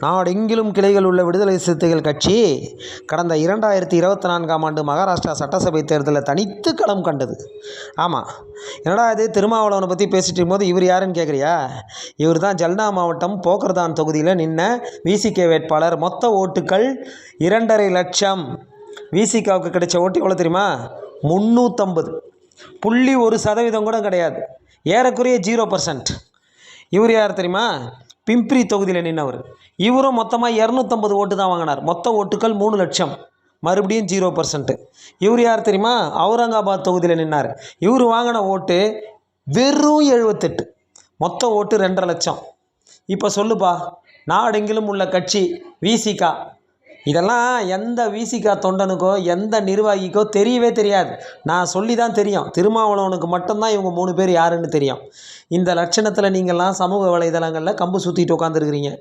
நாடெங்கிலும் கிளைகள் உள்ள விடுதலை சிறுத்தைகள் கட்சி கடந்த 2024ஆம் ஆண்டு மகாராஷ்டிரா சட்டசபை தேர்தலில் தனித்து களம் கண்டது. ஆமாம், என்னடா இது திருமாவளவனை பற்றி பேசிட்டு இருக்கும்போது இவர் யாருன்னு கேட்குறியா? இவர் தான் ஜல்னா மாவட்டம் போக்கர்தான் தொகுதியில் நின்ன விசிகே வேட்பாளர். மொத்த ஓட்டுக்கள் 2.5 லட்சம். விசிகாவுக்கு கிடைச்ச ஓட்டு எவ்வளோ தெரியுமா? 350.1% கூட கிடையாது, ஏறக்குறைய 0%. இவர் யார் தெரியுமா? பிம்பிரி தொகுதியில் நின்றவர். இவரும் மொத்தமாக 250 ஓட்டு தான் வாங்கினார். மொத்த ஓட்டுக்கள் 3 லட்சம், மறுபடியும் 0%. இவர் யார் தெரியுமா? அவுரங்காபாத் தொகுதியில் நின்னார். இவர் வாங்கின ஓட்டு வெறும் 78, மொத்த ஓட்டு 2.5 லட்சம். இப்போ சொல்லுப்பா, நாடெங்கிலும் உள்ள கட்சி விசிகா. இதெல்லாம் எந்த விசிகா தொண்டனுக்கோ எந்த நிர்வாகிக்கோ தெரியவே தெரியாது. நான் சொல்லி தான் தெரியும். திருமாவளவனுக்கு மட்டும்தான் இவங்க 3 பேர் யாருன்னு தெரியும். இந்த லட்சணத்தில் நீங்கள்லாம் சமூக வலைதளங்களில் கம்பு சுற்றிட்டு உட்காந்துருக்கிறீங்க.